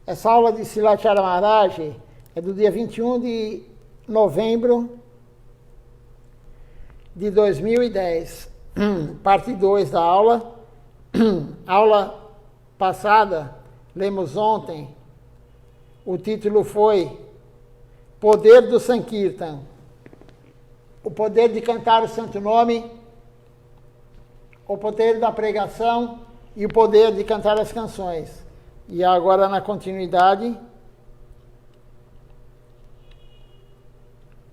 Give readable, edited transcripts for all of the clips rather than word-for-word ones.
Essa aula de Silachara Maharaj é do dia 21 de novembro de 2010. Parte 2 da aula. Aula passada, lemos ontem, o título foi Poder do Sankirtan. O poder de cantar o santo nome, o poder da pregação e o poder de cantar as canções. E agora, na continuidade,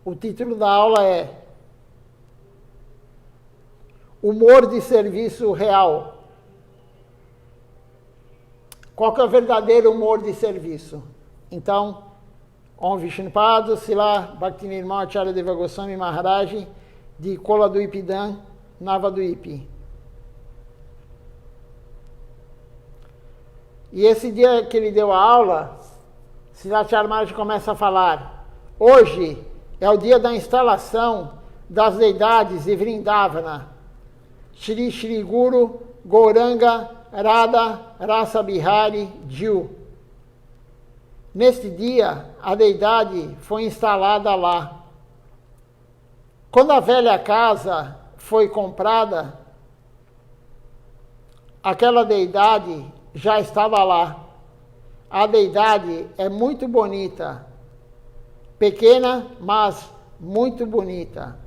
o título da aula é Humor de Serviço Real. Qual que é o verdadeiro humor de serviço? Então, Om Vishnupada, Sila Bhaktinirmal Acharya Deva Goswami Maharaj, de Koladwipidam, Navadvipa. E esse dia que ele deu a aula, Silachara Maharaj começa a falar: hoje é o dia da instalação das deidades de Vrindavana, Shri Shri Guru Gauranga Radha Rasa Bihari Jiu. Neste dia, a deidade foi instalada lá. Quando a velha casa foi comprada, aquela deidade já estava lá. A deidade é muito bonita, pequena, mas muito bonita.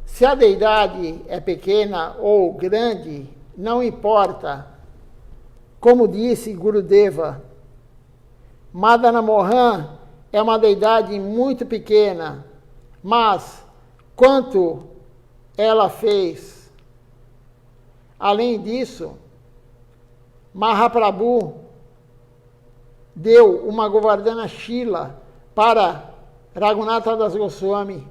Se a deidade é pequena ou grande, não importa. Como disse Gurudeva, Madana Mohan é uma deidade muito pequena, mas quanto ela fez. Além disso, Mahaprabhu deu uma Govardhana Shila para Raghunatha Das Goswami.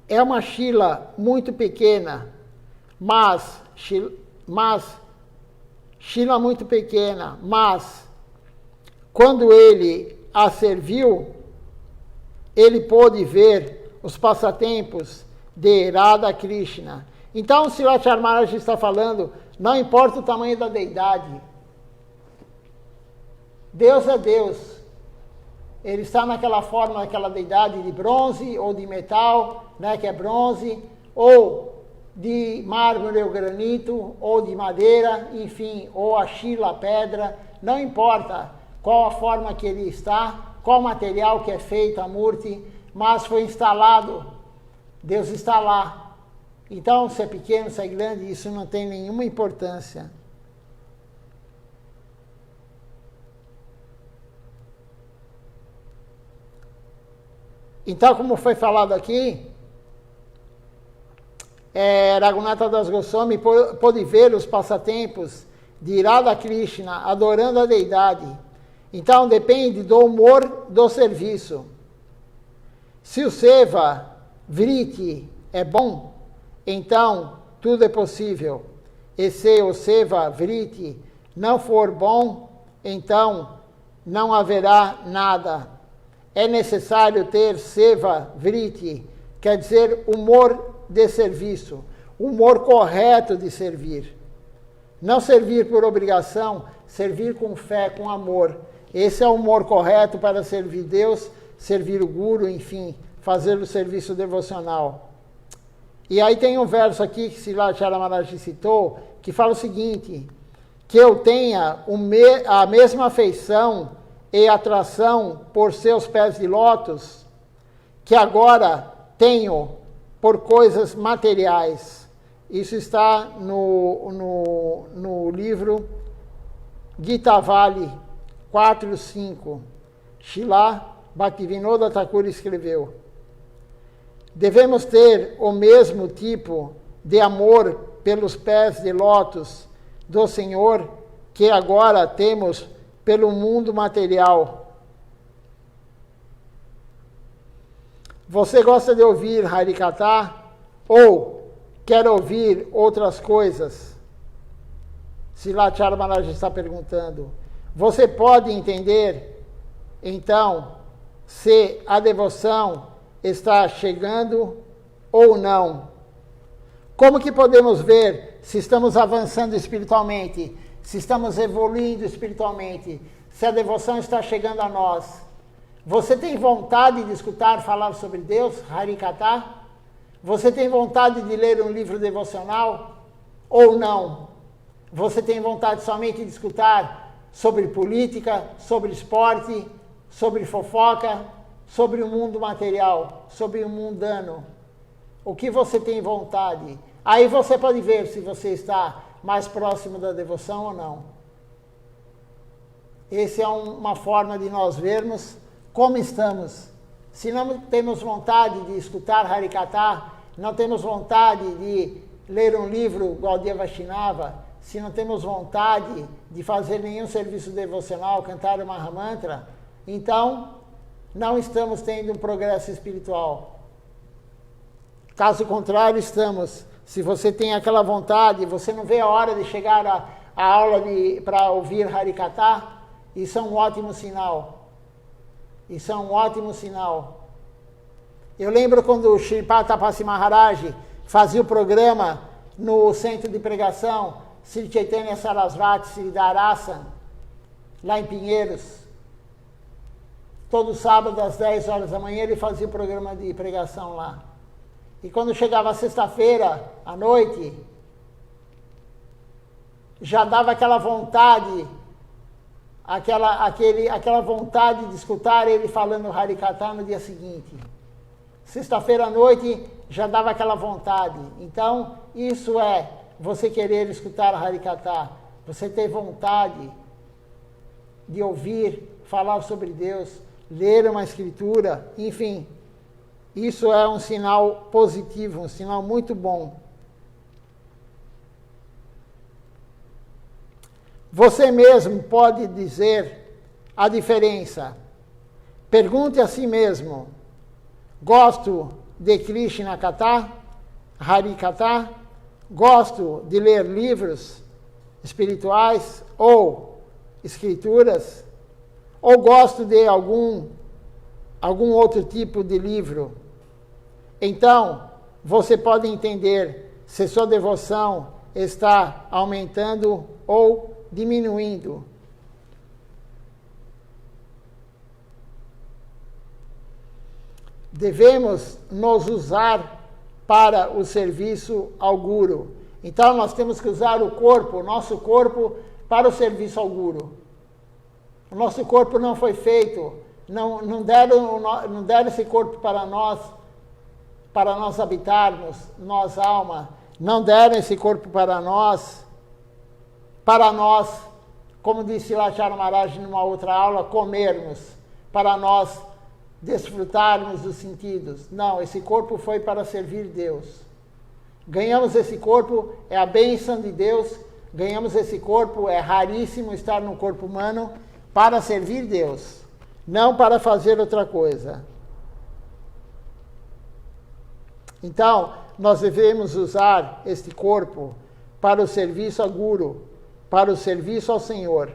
É uma Shila muito pequena, mas Shila muito pequena, mas quando ele a serviu, ele pôde ver os passatempos de Radha Krishna. Então, o Silachara Maharaj está falando, não importa o tamanho da deidade, Deus é Deus. Ele está naquela forma, naquela deidade de bronze ou de metal, né, que é bronze, ou de mármore ou granito, ou de madeira, enfim, ou a Shila, a pedra, não importa qual a forma que ele está, qual material que é feito, a Murti, mas foi instalado, Deus está lá. Então, se é pequeno, se é grande, isso não tem nenhuma importância. Então, como foi falado aqui, Raghunatha Das Goswami pôde ver os passatempos de Radha Krishna adorando a deidade. Então, depende do humor do serviço. Se o Seva Vriti é bom, então tudo é possível. E se o Seva Vriti não for bom, então não haverá nada. É necessário ter Seva Vriti, quer dizer, humor de serviço, humor correto de servir. Não servir por obrigação, servir com fé, com amor. Esse é o humor correto para servir Deus, servir o Guru, enfim, fazer o serviço devocional. E aí tem um verso aqui que Silachara Maharaj citou, que fala o seguinte, que eu tenha a mesma afeição e atração por seus pés de lótus, que agora tenho por coisas materiais. Isso está no livro Gitavali 4.5. Srila Bhaktivinoda Thakur escreveu. Devemos ter o mesmo tipo de amor pelos pés de lótus do Senhor que agora temos pelo mundo material. Você gosta de ouvir Harikatha ou quer ouvir outras coisas? Silachara Maharaj está perguntando. você pode entender, então, se a devoção está chegando ou não. Como que podemos ver se estamos avançando espiritualmente, se estamos evoluindo espiritualmente, se a devoção está chegando a nós? Você tem vontade de escutar falar sobre Deus, Harikata? Você tem vontade de ler um livro devocional ou não? Você tem vontade somente de escutar sobre política, sobre esporte, sobre fofoca, sobre o mundo material, sobre o mundano? O que você tem vontade? Aí você pode ver se você está mais próximo da devoção ou não. Essa é uma forma de nós vermos como estamos. Se não temos vontade de escutar Harikata, não temos vontade de ler um livro Gaudiya Vaishnava, se não temos vontade de fazer nenhum serviço devocional, cantar o Mahamantra, então não estamos tendo um progresso espiritual. Caso contrário, estamos. Se você tem aquela vontade, você não vê a hora de chegar à aula para ouvir Harikata, isso é um ótimo sinal. Isso é um ótimo sinal. Eu lembro quando o Sripad Tapasi Maharaj fazia o programa no centro de pregação, Sri Chaitanya Sarasvati Sri Darasan, lá em Pinheiros. Todo sábado às 10 horas da manhã ele fazia o programa de pregação lá. E quando chegava sexta-feira à noite, já dava aquela vontade, aquela vontade de escutar ele falando Harikata no dia seguinte. Sexta-feira à noite já dava aquela vontade. Então, isso é você querer escutar Harikata, você ter vontade de ouvir, falar sobre Deus, ler uma escritura, enfim. Isso é um sinal positivo, um sinal muito bom. Você mesmo pode dizer a diferença. Pergunte a si mesmo: gosto de Krishna Katha, Harikata? Gosto de ler livros espirituais ou escrituras? Ou gosto de algum outro tipo de livro? Então, você pode entender se sua devoção está aumentando ou diminuindo. Devemos nos usar para o serviço ao Guru. Então, nós temos que usar o corpo, o nosso corpo, para o serviço ao Guru. O nosso corpo não foi feito, não deram esse corpo para nós habitarmos, nós alma. Não deram esse corpo para nós, como disse Lachara Maharaj numa outra aula, comermos, para nós desfrutarmos dos sentidos. Não, esse corpo foi para servir Deus. Ganhamos esse corpo, é a bênção de Deus, ganhamos esse corpo, é raríssimo estar no corpo humano, para servir Deus, não para fazer outra coisa. Então, nós devemos usar este corpo para o serviço ao Guru, para o serviço ao Senhor.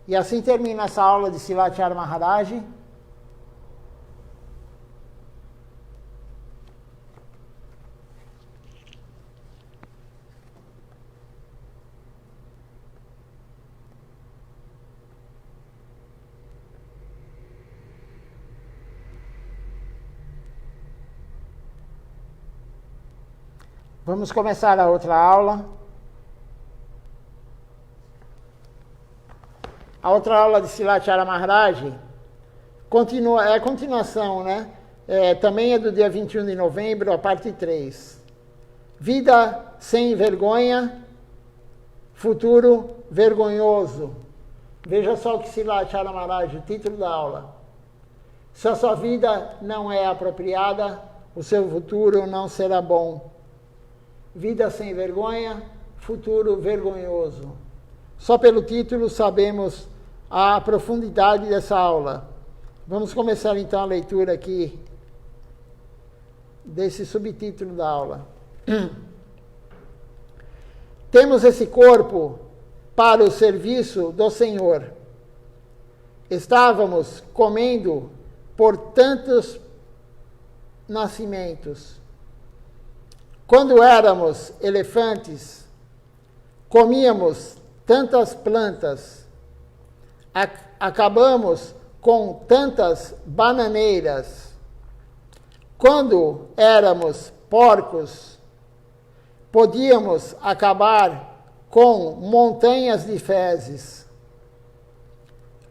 E assim termina essa aula de Silachara Maharaj. Vamos começar a outra aula. A outra aula de Silachara Maharaj é a continuação, né? Também é do dia 21 de novembro, a parte 3. Vida sem vergonha, futuro vergonhoso. Veja só o que Silachara Maharaj, o título da aula. Se a sua vida não é apropriada, o seu futuro não será bom. Vida sem vergonha, futuro vergonhoso. Só pelo título sabemos a profundidade dessa aula. Vamos começar então a leitura aqui desse subtítulo da aula. Temos esse corpo para o serviço do Senhor. estávamos comendo por tantos nascimentos. Quando éramos elefantes, comíamos tantas plantas, acabamos com tantas bananeiras. Quando éramos porcos, podíamos acabar com montanhas de fezes.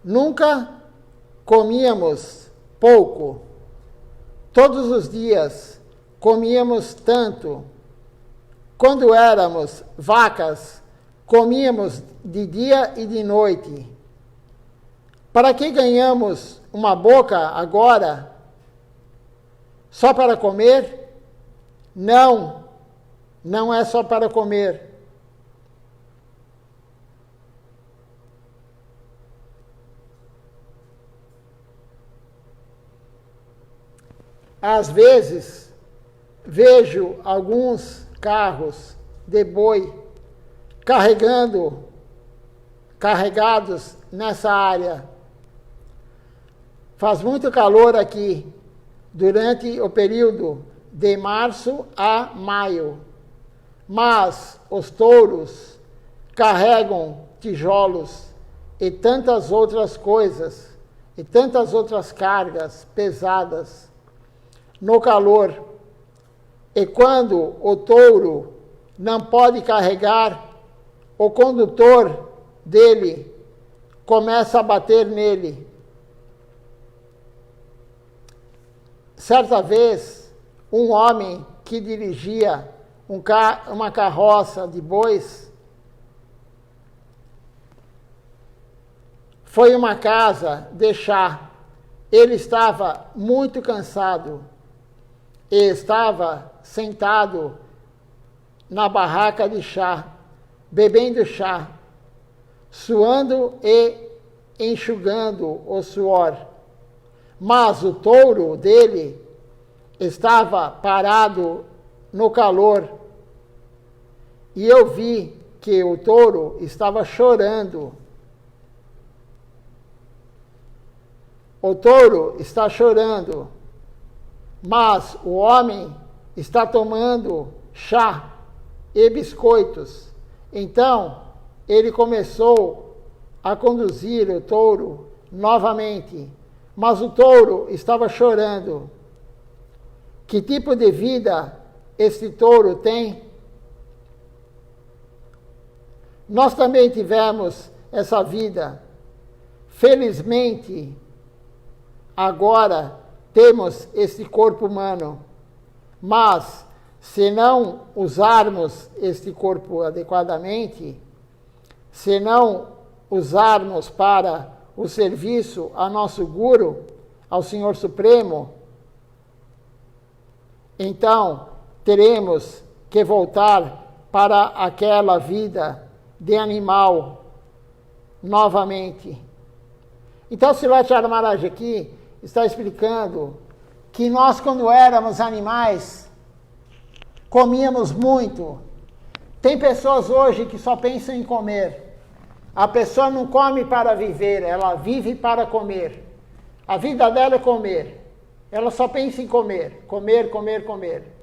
Nunca comíamos pouco. Todos os dias comíamos tanto. Quando éramos vacas, comíamos de dia e de noite. Para que ganhamos uma boca agora? Só para comer? Não, não é só para comer. Às vezes, vejo alguns carros de boi carregados nessa área. Faz muito calor aqui durante o período de março a maio, mas os touros carregam tijolos e tantas outras coisas, e tantas outras cargas pesadas no calor. E quando o touro não pode carregar, o condutor dele começa a bater nele. Certa vez, um homem que dirigia uma carroça de bois foi a uma casa de chá. Ele estava muito cansado e estava sentado na barraca de chá, bebendo chá, suando e enxugando o suor. Mas o touro dele estava parado no calor. E eu vi que o touro estava chorando. O touro está chorando, mas o homem está tomando chá e biscoitos. Então, ele começou a conduzir o touro novamente, mas o touro estava chorando. Que tipo de vida esse touro tem? Nós também tivemos essa vida. Felizmente, agora temos esse corpo humano, mas se não usarmos este corpo adequadamente, se não usarmos para o serviço a nosso Guru, ao Senhor Supremo, então teremos que voltar para aquela vida de animal novamente. Então, Srila Maharaj aqui está explicando que nós, quando éramos animais, comíamos muito. Tem pessoas hoje que só pensam em comer. A pessoa não come para viver, ela vive para comer. A vida dela é comer. Ela só pensa em comer, comer, comer, comer.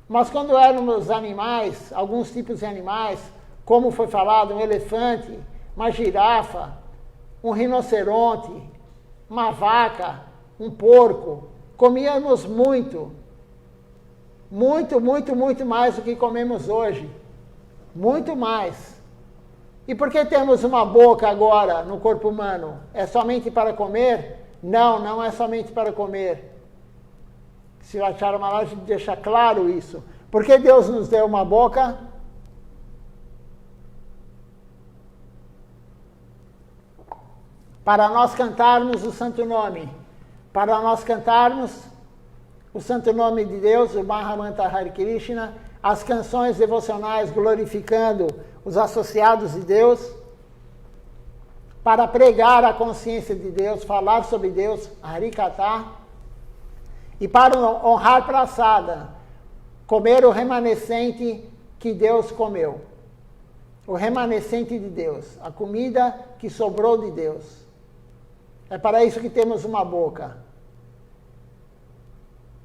Mas quando éramos animais, alguns tipos de animais, como foi falado, um elefante, uma girafa, um rinoceronte, uma vaca, um porco, comíamos muito. Muito, muito, muito mais do que comemos hoje. Muito mais. E por que temos uma boca agora no corpo humano? É somente para comer? Não, não é somente para comer. Srila Maharaj deixa claro isso. Por que Deus nos deu uma boca? Para nós cantarmos o santo nome. Para nós cantarmos o santo nome de Deus, o Mahamantra Hare Krishna, as canções devocionais glorificando os associados de Deus, para pregar a consciência de Deus, falar sobre Deus, Harikatha, e para honrar praçada, comer o remanescente que Deus comeu. O remanescente de Deus, a comida que sobrou de Deus. É para isso que temos uma boca.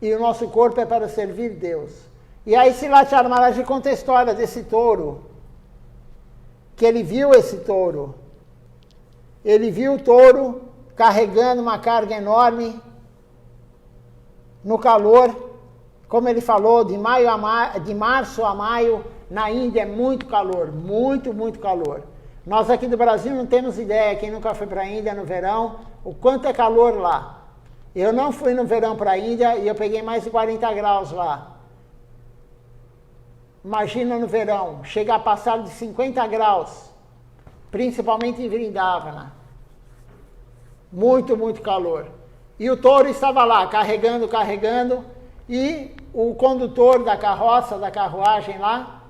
E o nosso corpo é para servir Deus. E aí Silatya Maharaj conta a história desse touro, que ele viu esse touro. Ele viu o touro carregando uma carga enorme no calor, como ele falou, de março a maio, na Índia é muito calor, muito, muito calor. Nós aqui do Brasil não temos ideia, quem nunca foi para a Índia no verão, o quanto é calor lá. Eu não fui no verão para a Índia e eu peguei mais de 40 graus lá. Imagina no verão, chega a passar de 50 graus, principalmente em Vrindavana. Muito, muito calor. E o touro estava lá, carregando, e o condutor da carroça, da carruagem lá,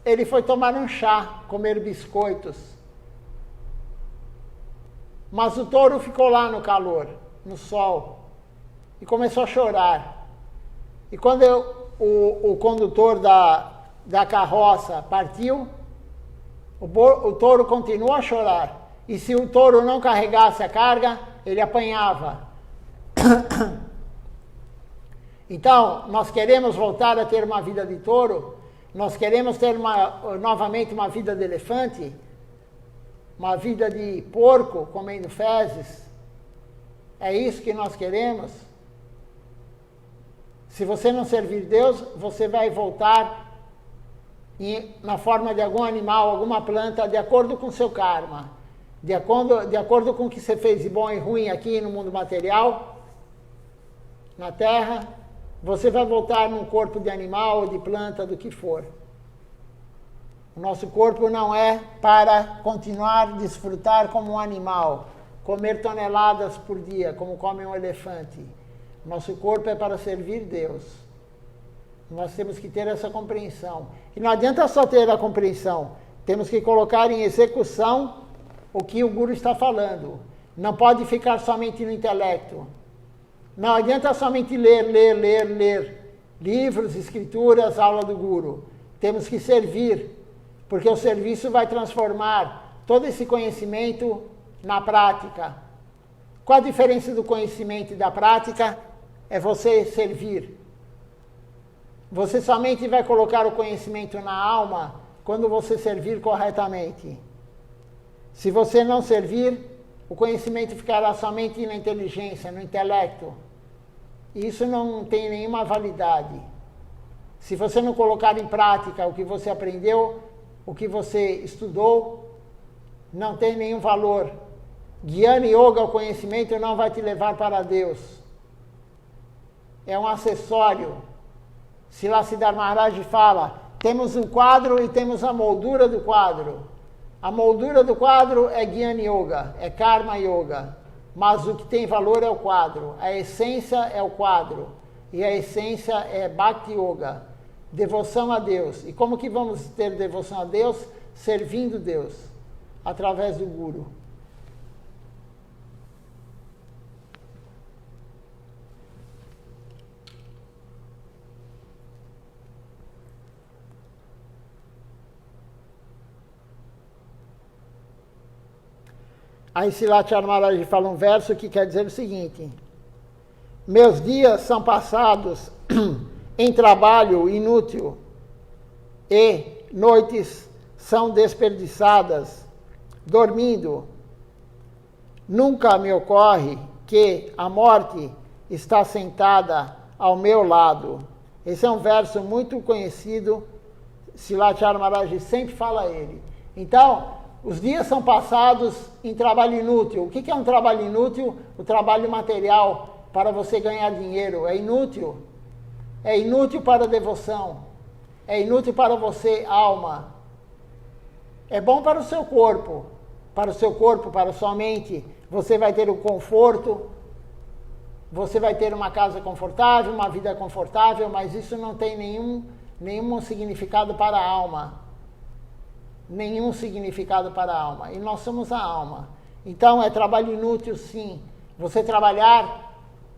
ele foi tomar um chá, comer biscoitos. Mas o touro ficou lá no calor, no sol, e começou a chorar. E quando o condutor da carroça partiu, o touro continuou a chorar. E se o touro não carregasse a carga, ele apanhava. Então, nós queremos voltar a ter uma vida de touro? Nós queremos ter novamente uma vida de elefante? Uma vida de porco comendo fezes? É isso que nós queremos? Se você não servir Deus, você vai voltar na forma de algum animal, alguma planta, de acordo com o seu karma. De acordo com o que você fez de bom e ruim aqui no mundo material, na Terra, você vai voltar num corpo de animal, de planta, do que for. O nosso corpo não é para continuar a desfrutar como um animal, comer toneladas por dia, como come um elefante. Nosso corpo é para servir Deus. Nós temos que ter essa compreensão. E não adianta só ter a compreensão, temos que colocar em execução o que o Guru está falando. Não pode ficar somente no intelecto. Não adianta somente ler livros, escrituras, aula do Guru. Temos que servir, porque o serviço vai transformar todo esse conhecimento na prática. Qual a diferença do conhecimento e da prática? É você servir. Você somente vai colocar o conhecimento na alma quando você servir corretamente. Se você não servir, o conhecimento ficará somente na inteligência, no intelecto. E isso não tem nenhuma validade. Se você não colocar em prática o que você aprendeu, o que você estudou, não tem nenhum valor. Jnana Yoga, o conhecimento, não vai te levar para Deus. É um acessório. Siddhar Maharaj fala, temos um quadro e temos a moldura do quadro. A moldura do quadro é Jnana Yoga, é Karma Yoga. Mas o que tem valor é o quadro. A essência é o quadro. E a essência é Bhakti Yoga, devoção a Deus. E como que vamos ter devoção a Deus? Servindo Deus, através do Guru. Aí Silatya Maharaj fala um verso que quer dizer o seguinte: meus dias são passados em trabalho inútil e noites são desperdiçadas dormindo. Nunca me ocorre que a morte está sentada ao meu lado. Esse é um verso muito conhecido, Silatya Maharaj sempre fala ele. Então, os dias são passados em trabalho inútil. O que é um trabalho inútil? O trabalho material para você ganhar dinheiro. É inútil. É inútil para a devoção. É inútil para você, alma. É bom para o seu corpo. Para a sua mente. Você vai ter o conforto. Você vai ter uma casa confortável, uma vida confortável, mas isso não tem nenhum significado para a alma. Nenhum significado para a alma. E nós somos a alma. Então é trabalho inútil, sim. Você trabalhar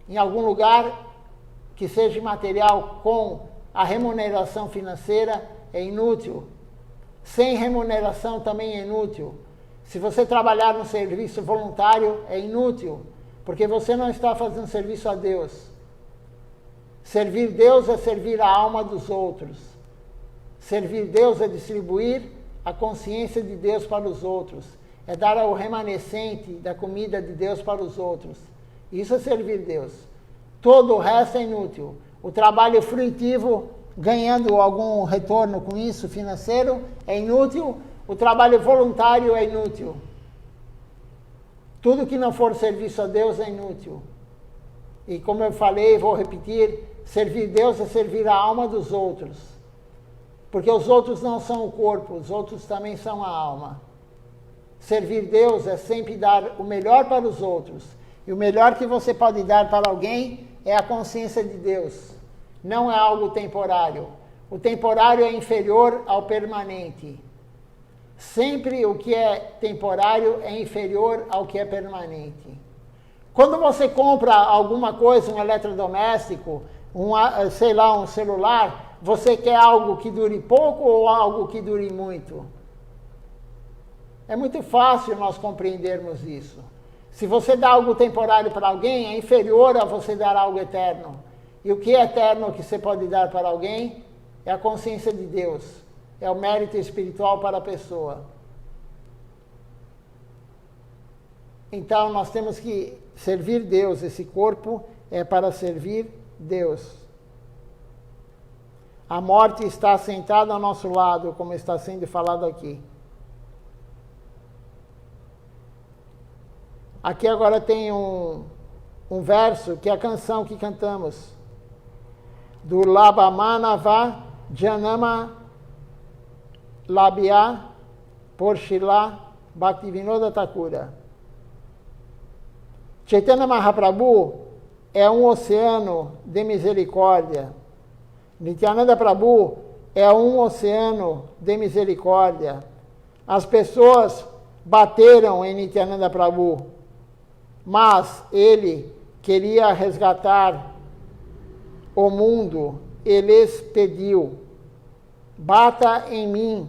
em algum lugar que seja material com a remuneração financeira é inútil. Sem remuneração também é inútil. Se você trabalhar no serviço voluntário, é inútil, porque você não está fazendo serviço a Deus. Servir Deus é servir a alma dos outros. Servir Deus é distribuir a consciência de Deus para os outros. É dar o remanescente da comida de Deus para os outros. Isso é servir Deus. Todo o resto é inútil. O trabalho fruitivo, ganhando algum retorno com isso, financeiro, é inútil. O trabalho voluntário é inútil. Tudo que não for serviço a Deus é inútil. E como eu falei, vou repetir, servir Deus é servir a alma dos outros. Porque os outros não são o corpo, os outros também são a alma. Servir Deus é sempre dar o melhor para os outros. E o melhor que você pode dar para alguém é a consciência de Deus. Não é algo temporário. O temporário é inferior ao permanente. Sempre o que é temporário é inferior ao que é permanente. Quando você compra alguma coisa, um eletrodoméstico, um celular, você quer algo que dure pouco ou algo que dure muito? É muito fácil nós compreendermos isso. Se você dá algo temporário para alguém, é inferior a você dar algo eterno. E o que é eterno que você pode dar para alguém é a consciência de Deus. É o mérito espiritual para a pessoa. Então, nós temos que servir Deus. Esse corpo é para servir Deus. A morte está sentada ao nosso lado, como está sendo falado aqui. Aqui agora tem um verso, que é a canção que cantamos. Do Labamanava Janama Labia Porshila Bhaktivinoda Thakura. Chaitanya Mahaprabhu é um oceano de misericórdia. Nityananda Prabhu é um oceano de misericórdia. As pessoas bateram em Nityananda Prabhu, mas ele queria resgatar o mundo. Ele lhes pediu: bata em mim,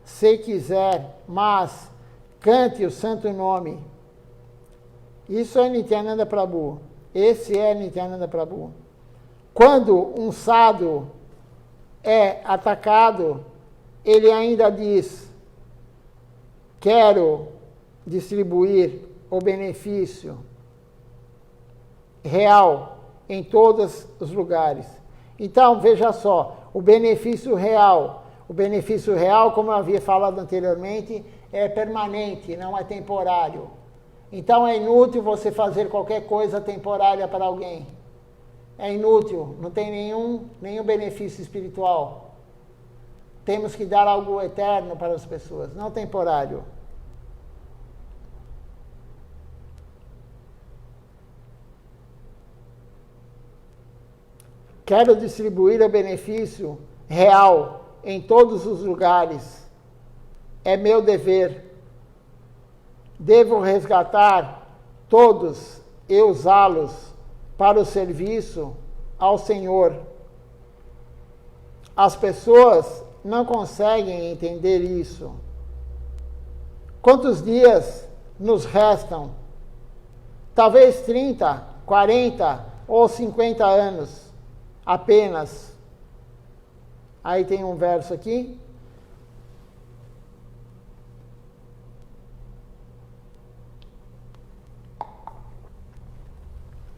se quiser, mas cante o santo nome. Isso é Nityananda Prabhu. Esse é Nityananda Prabhu. Quando um sadhu é atacado, ele ainda diz: quero distribuir o benefício real em todos os lugares. Então, veja só, o benefício real, como eu havia falado anteriormente, é permanente, não é temporário. Então é inútil você fazer qualquer coisa temporária para alguém. É inútil, não tem nenhum benefício espiritual. Temos que dar algo eterno para as pessoas, não temporário. Quero distribuir o benefício real em todos os lugares. É meu dever. Devo resgatar todos e usá-los para o serviço ao Senhor. As pessoas não conseguem entender isso. Quantos dias nos restam? Talvez 30, 40 ou 50 anos apenas. Aí tem um verso aqui.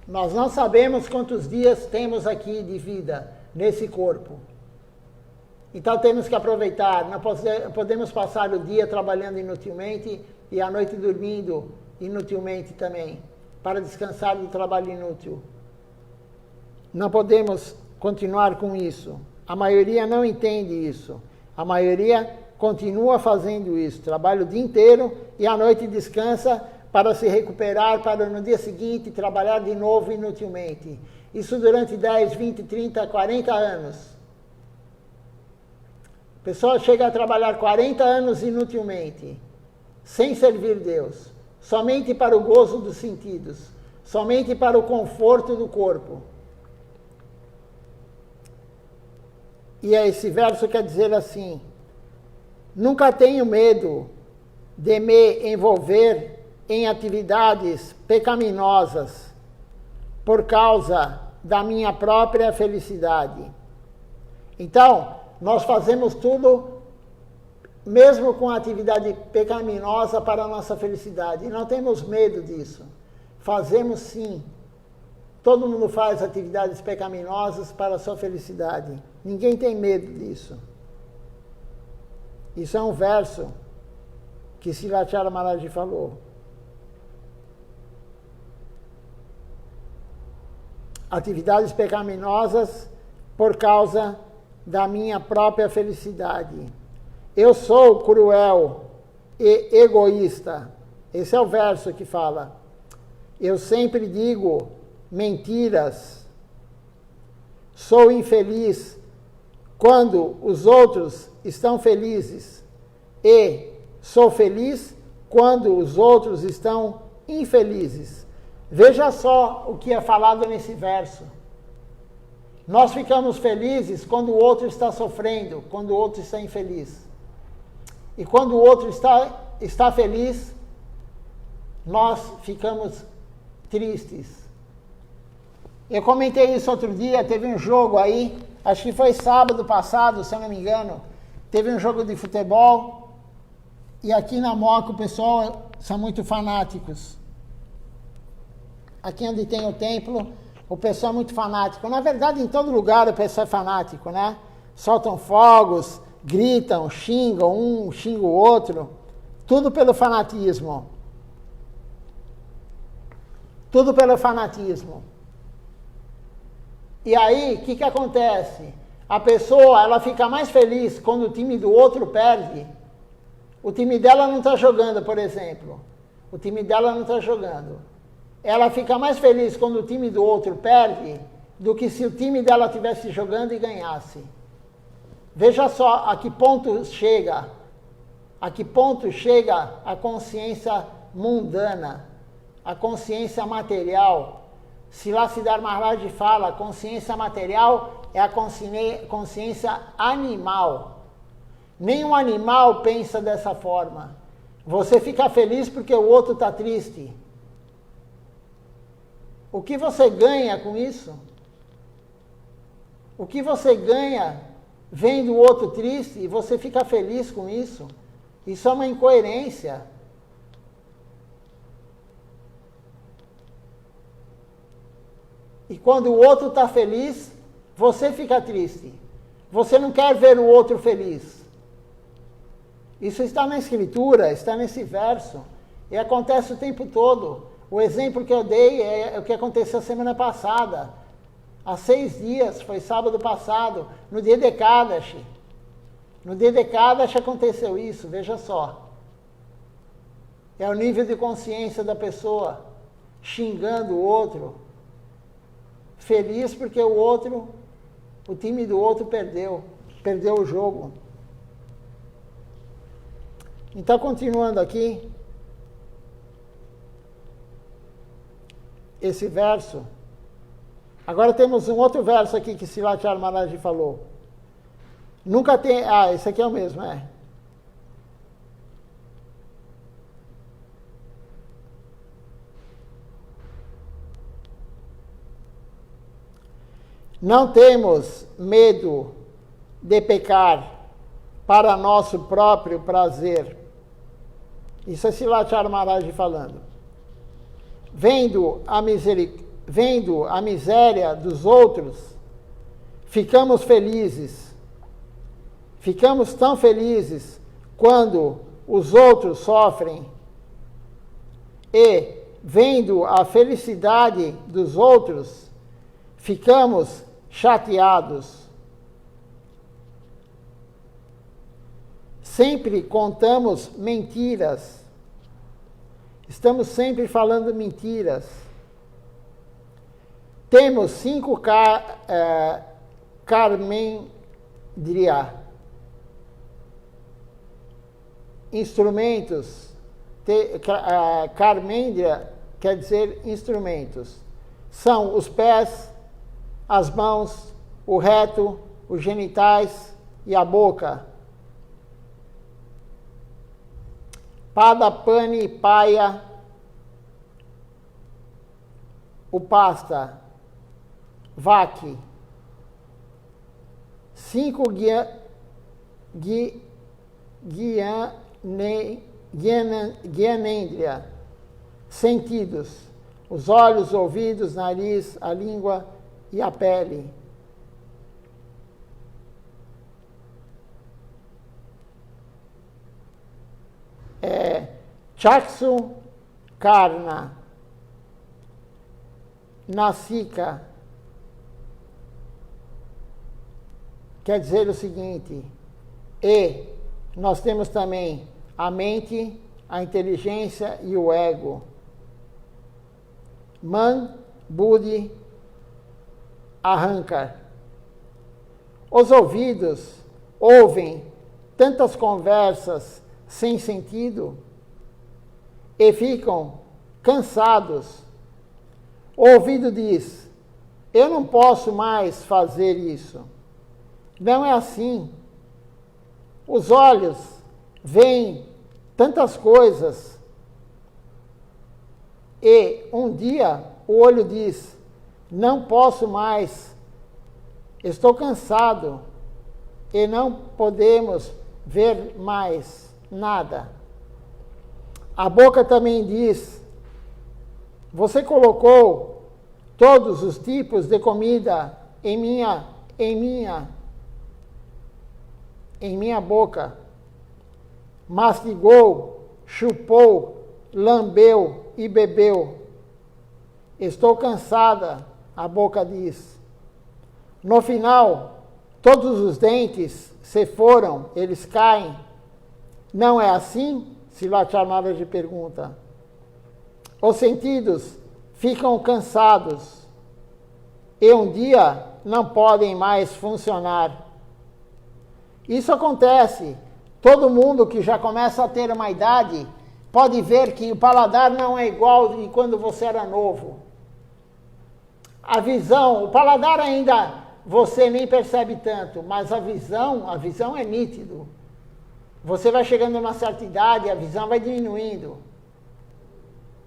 Nós não sabemos quantos dias temos aqui de vida nesse corpo. Então temos que aproveitar. Não podemos passar o dia trabalhando inutilmente e a noite dormindo inutilmente também, para descansar do trabalho inútil. Não podemos continuar com isso. A maioria não entende isso. A maioria continua fazendo isso. Trabalha o dia inteiro e à noite descansa para se recuperar, para no dia seguinte trabalhar de novo inutilmente. Isso durante 10, 20, 30, 40 anos. A pessoa chega a trabalhar 40 anos inutilmente, sem servir Deus, somente para o gozo dos sentidos, somente para o conforto do corpo. E esse verso quer dizer assim: nunca tenho medo de me envolver em atividades pecaminosas por causa da minha própria felicidade. Então, nós fazemos tudo, mesmo com atividade pecaminosa, para a nossa felicidade. E não temos medo disso. Fazemos sim. Todo mundo faz atividades pecaminosas para a sua felicidade. Ninguém tem medo disso. Isso é um verso que Srilacharya Maharaj falou. Atividades pecaminosas por causa da minha própria felicidade. Eu sou cruel e egoísta. Esse é o verso que fala. Eu sempre digo mentiras. Sou infeliz quando os outros estão felizes. E sou feliz quando os outros estão infelizes. Veja só o que é falado nesse verso. Nós ficamos felizes quando o outro está sofrendo, quando o outro está infeliz. E quando o outro está feliz, nós ficamos tristes. Eu comentei isso outro dia, teve um jogo aí, acho que foi sábado passado, se eu não me engano, teve um jogo de futebol, e aqui na Moca o pessoal são muito fanáticos. Aqui onde tem o templo, o pessoal é muito fanático. Na verdade, em todo lugar o pessoal é fanático, né? Soltam fogos, gritam, xingam um, xinga o outro. Tudo pelo fanatismo. Tudo pelo fanatismo. E aí, o que acontece? A pessoa, ela fica mais feliz quando o time do outro perde. O time dela não está jogando, por exemplo. O time dela não está jogando. Ela fica mais feliz quando o time do outro perde do que se o time dela estivesse jogando e ganhasse. Veja só a que ponto chega a consciência mundana, a consciência material. Siddhar Maharaj fala, a consciência material é a consciência animal. Nenhum animal pensa dessa forma. Você fica feliz porque o outro está triste. O que você ganha com isso? O que você ganha vendo o outro triste e você fica feliz com isso? Isso é uma incoerência. E quando o outro está feliz, você fica triste. Você não quer ver o outro feliz. Isso está na Escritura, está nesse verso. E acontece o tempo todo. O exemplo que eu dei é o que aconteceu semana passada. Há 6 dias, foi sábado passado, no dia de Ekadashi. No dia de Ekadashi aconteceu isso, veja só. É o nível de consciência da pessoa xingando o outro. Feliz porque o time do outro perdeu o jogo. Então, continuando aqui, esse verso. Agora temos um outro verso aqui que Srilacharya Maharaj falou. Nunca tem... esse aqui é o mesmo, é. Não temos medo de pecar para nosso próprio prazer. Isso é Srilacharya Maharaj falando. Vendo a miséria dos outros, ficamos felizes. Ficamos tão felizes quando os outros sofrem. E, vendo a felicidade dos outros, ficamos chateados. Sempre contamos mentiras. Estamos sempre falando mentiras. Temos 5 karmendriya, instrumentos. Karmendriya quer dizer instrumentos. São os pés, as mãos, o reto, os genitais e a boca. Pada Pani Paya Upasta Vaki. 5 Gyanendriya, sentidos, os olhos, ouvidos, nariz, a língua e a pele. Chaksu Karna, Nasika, quer dizer o seguinte, e nós temos também a mente, a inteligência e o ego. Man, Buddhi, Ahankar. Os ouvidos ouvem tantas conversas sem sentido e ficam cansados. O ouvido diz, eu não posso mais fazer isso. Não é assim. Os olhos veem tantas coisas e um dia o olho diz, não posso mais, estou cansado e não podemos ver mais nada. A boca também diz, você colocou todos os tipos de comida em minha boca, mastigou, chupou, lambeu e bebeu. Estou cansada, a boca diz. No final, todos os dentes se foram, eles caem. Não é assim? Silatya Maharaj pergunta. Os sentidos ficam cansados e um dia não podem mais funcionar. Isso acontece. Todo mundo que já começa a ter uma idade pode ver que o paladar não é igual de quando você era novo. A visão, o paladar ainda você nem percebe tanto, mas a visão é nítido. Você vai chegando a uma certa idade, a visão vai diminuindo.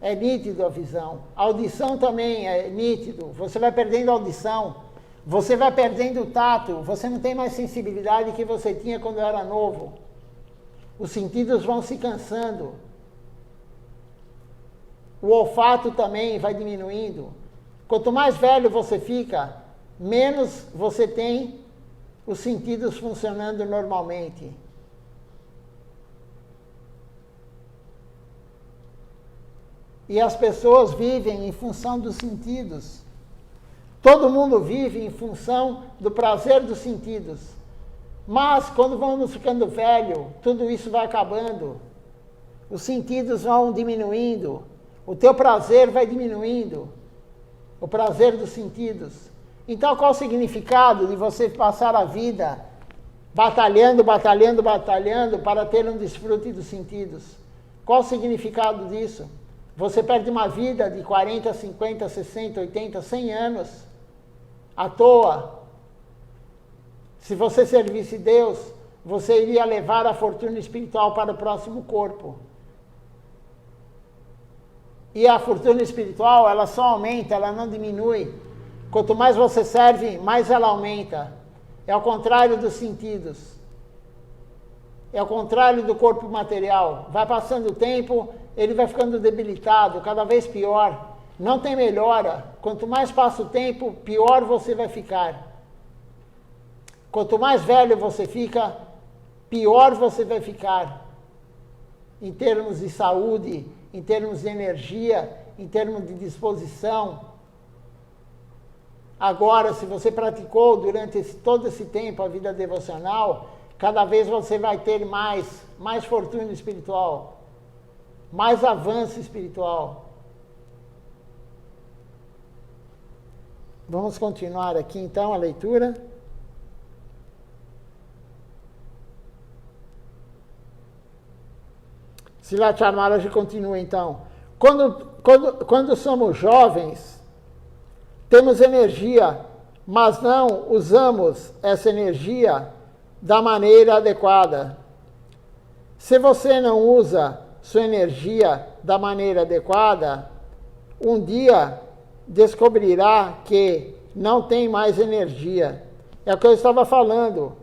É nítido a visão. A audição também é nítido. Você vai perdendo a audição. Você vai perdendo o tato. Você não tem mais sensibilidade que você tinha quando era novo. Os sentidos vão se cansando. O olfato também vai diminuindo. Quanto mais velho você fica, menos você tem os sentidos funcionando normalmente. E as pessoas vivem em função dos sentidos. Todo mundo vive em função do prazer dos sentidos. Mas, quando vamos ficando velho, tudo isso vai acabando. Os sentidos vão diminuindo. O teu prazer vai diminuindo. O prazer dos sentidos. Então, qual o significado de você passar a vida batalhando para ter um desfrute dos sentidos? Qual o significado disso? Você perde uma vida de 40, 50, 60, 80, 100 anos à toa. Se você servisse Deus, você iria levar a fortuna espiritual para o próximo corpo. E a fortuna espiritual, ela só aumenta, ela não diminui. Quanto mais você serve, mais ela aumenta. É ao contrário dos sentidos. É ao contrário do corpo material. Vai passando o tempo, ele vai ficando debilitado, cada vez pior. Não tem melhora. Quanto mais passa o tempo, pior você vai ficar. Quanto mais velho você fica, pior você vai ficar. Em termos de saúde, em termos de energia, em termos de disposição. Agora, se você praticou durante todo esse tempo a vida devocional, cada vez você vai ter mais fortuna espiritual, mais avanço espiritual. Vamos continuar aqui então a leitura. Silatya Maharaj continua então. Quando somos jovens, temos energia, mas não usamos essa energia da maneira adequada. Se você não usa sua energia da maneira adequada, um dia descobrirá que não tem mais energia. É o que eu estava falando.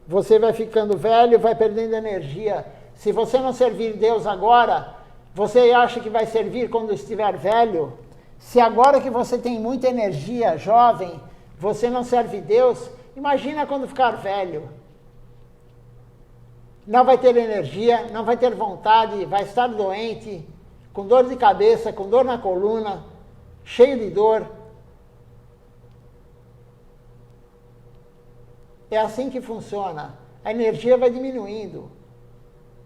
Você vai ficando velho, vai perdendo energia. Se você não servir Deus agora, você acha que vai servir quando estiver velho? Se agora que você tem muita energia, jovem, você não serve Deus, imagina quando ficar velho. Não vai ter energia, não vai ter vontade, vai estar doente, com dor de cabeça, com dor na coluna, cheio de dor. É assim que funciona. A energia vai diminuindo.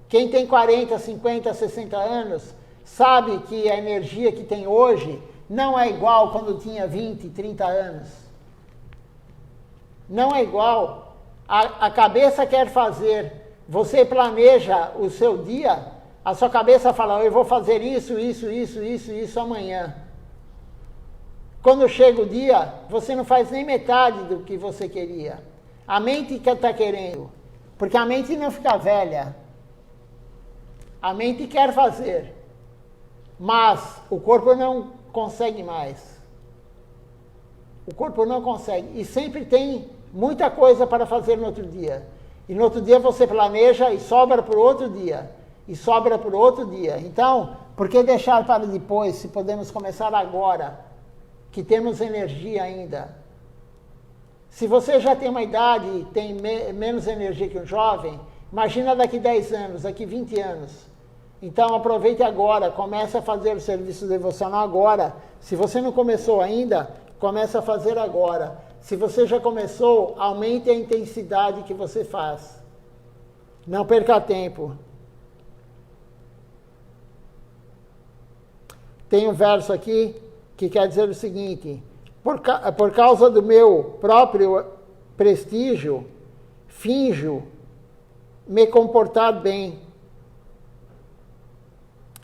Quem tem 40, 50, 60 anos, sabe que a energia que tem hoje não é igual quando tinha 20, 30 anos. Não é igual. A cabeça quer fazer. Você planeja o seu dia, a sua cabeça fala, eu vou fazer isso amanhã. Quando chega o dia, você não faz nem metade do que você queria. A mente que está querendo, porque a mente não fica velha. A mente quer fazer, mas o corpo não consegue mais. O corpo não consegue. E sempre tem muita coisa para fazer no outro dia. E no outro dia você planeja e sobra para o outro dia. E sobra para o outro dia. Então, por que deixar para depois, se podemos começar agora, que temos energia ainda? Se você já tem uma idade e tem menos energia que um jovem, imagina daqui 10 anos, daqui 20 anos. Então aproveite agora, comece a fazer o serviço devocional agora. Se você não começou ainda, comece a fazer agora. Se você já começou, aumente a intensidade que você faz. Não perca tempo. Tem um verso aqui que quer dizer o seguinte: por causa do meu próprio prestígio, finjo me comportar bem.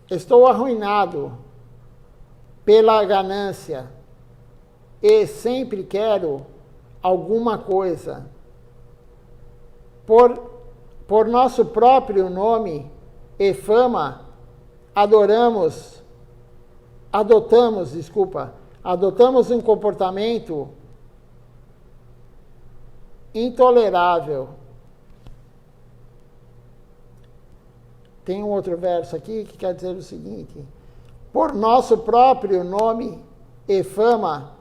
Estou arruinado pela ganância e sempre quero alguma coisa. Por nosso próprio nome e fama, adotamos um comportamento intolerável. Tem um outro verso aqui que quer dizer o seguinte: por nosso próprio nome e fama,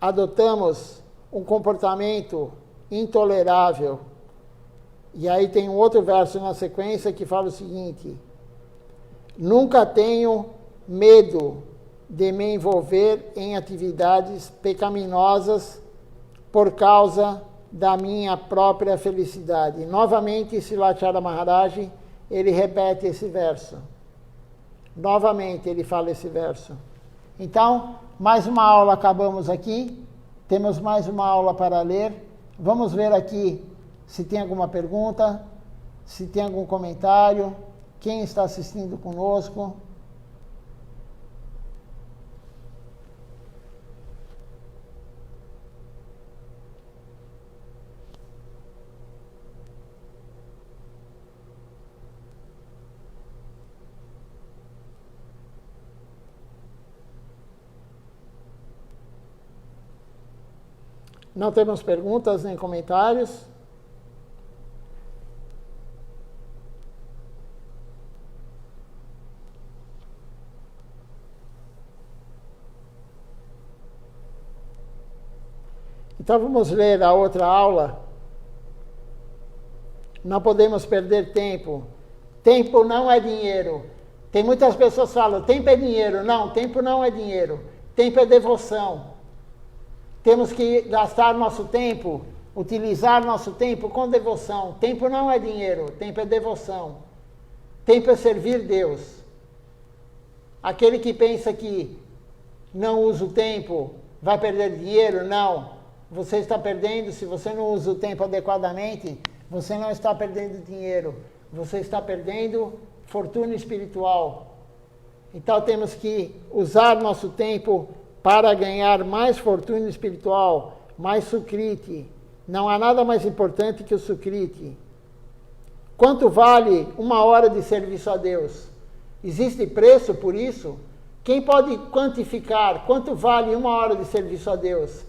adotamos um comportamento intolerável. E aí tem um outro verso na sequência que fala o seguinte: nunca tenho medo de me envolver em atividades pecaminosas por causa da minha própria felicidade. Novamente, Silachara Maharaj, ele repete esse verso. Novamente ele fala esse verso. Então, mais uma aula acabamos aqui. Temos mais uma aula para ler. Vamos ver aqui se tem alguma pergunta, se tem algum comentário, quem está assistindo conosco. Não temos perguntas nem comentários. Então vamos ler a outra aula. Não podemos perder tempo. Tempo não é dinheiro. Tem muitas pessoas que falam, tempo é dinheiro. Não, tempo não é dinheiro. Tempo é devoção. Temos que gastar nosso tempo, utilizar nosso tempo com devoção. Tempo não é dinheiro, tempo é devoção. Tempo é servir Deus. Aquele que pensa que não usa o tempo vai perder dinheiro, não. Você está perdendo, se você não usa o tempo adequadamente, você não está perdendo dinheiro. Você está perdendo fortuna espiritual. Então temos que usar nosso tempo para ganhar mais fortuna espiritual, mais sukriti. Não há nada mais importante que o sukriti. Quanto vale uma hora de serviço a Deus? Existe preço por isso? Quem pode quantificar quanto vale uma hora de serviço a Deus?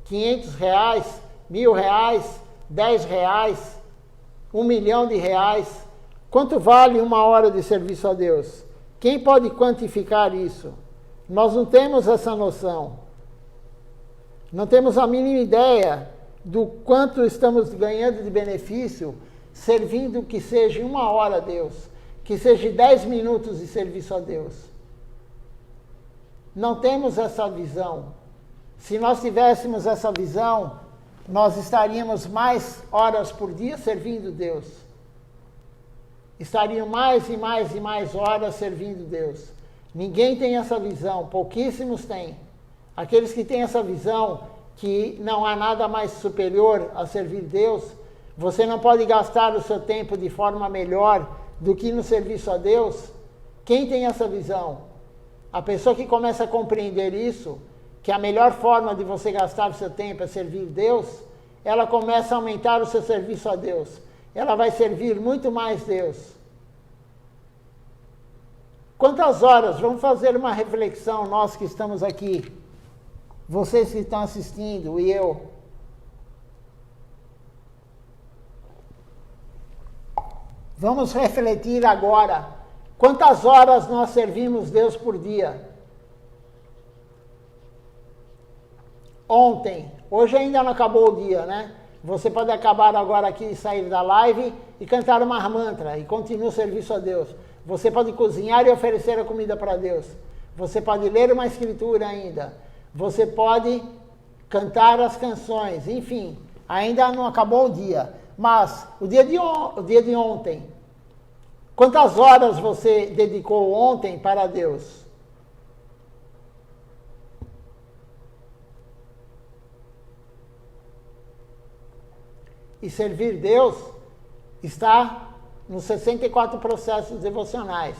R$500, R$1.000, R$10, R$1.000.000? Quanto vale uma hora de serviço a Deus? Quem pode quantificar isso? Nós não temos essa noção. Não temos a mínima ideia do quanto estamos ganhando de benefício servindo que seja uma hora a Deus, que seja 10 minutos de serviço a Deus. Não temos essa visão. Se nós tivéssemos essa visão, nós estaríamos mais horas por dia servindo Deus. Estariam mais e mais e mais horas servindo Deus. Ninguém tem essa visão, pouquíssimos têm. Aqueles que têm essa visão, que não há nada mais superior a servir Deus, você não pode gastar o seu tempo de forma melhor do que no serviço a Deus. Quem tem essa visão? A pessoa que começa a compreender isso, que a melhor forma de você gastar o seu tempo é servir Deus, ela começa a aumentar o seu serviço a Deus. Ela vai servir muito mais Deus. Quantas horas? Vamos fazer uma reflexão, nós que estamos aqui. Vocês que estão assistindo e eu. Vamos refletir agora. Quantas horas nós servimos Deus por dia? Ontem. Hoje ainda não acabou o dia, né? Você pode acabar agora aqui e sair da live e cantar uma mantra e continuar o serviço a Deus. Você pode cozinhar e oferecer a comida para Deus. Você pode ler uma escritura ainda. Você pode cantar as canções. Enfim, ainda não acabou o dia. Mas o dia de ontem, quantas horas você dedicou ontem para Deus? E servir Deus está nos 64 processos devocionais.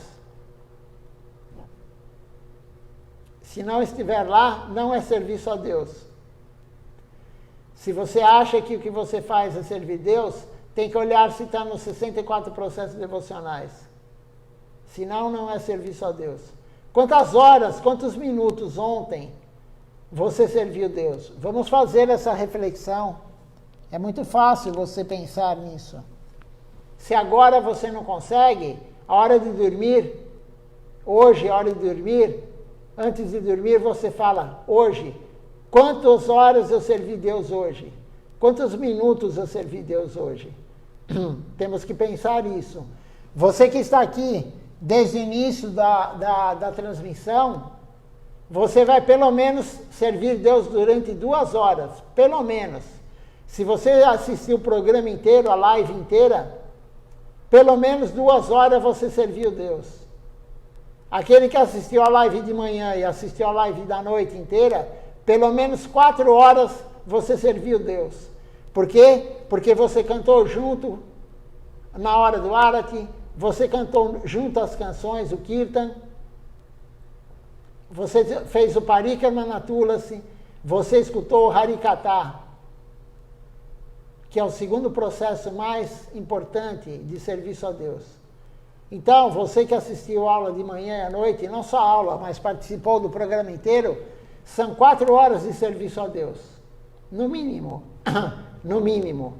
Se não estiver lá, não é serviço a Deus. Se você acha que o que você faz é servir Deus, tem que olhar se está nos 64 processos devocionais. Senão, não é serviço a Deus. Quantas horas, quantos minutos ontem você serviu Deus? Vamos fazer essa reflexão. É muito fácil você pensar nisso. Se agora você não consegue, a hora de dormir, hoje, a hora de dormir, antes de dormir você fala, hoje, quantas horas eu servi Deus hoje? Quantos minutos eu servi Deus hoje? Temos que pensar isso. Você que está aqui desde o início da transmissão, você vai pelo menos servir Deus durante 2 horas, pelo menos. Se você assistiu o programa inteiro, a live inteira, pelo menos 2 horas você serviu Deus. Aquele que assistiu a live de manhã e assistiu a live da noite inteira, pelo menos 4 horas você serviu Deus. Por quê? Porque você cantou junto na hora do Arati, você cantou junto as canções, o Kirtan, você fez o Parikrama Tulasi, você escutou o Harikatha, que é o segundo processo mais importante de serviço a Deus. Então, você que assistiu a aula de manhã e à noite, não só a aula, mas participou do programa inteiro, são 4 horas de serviço a Deus. No mínimo. No mínimo.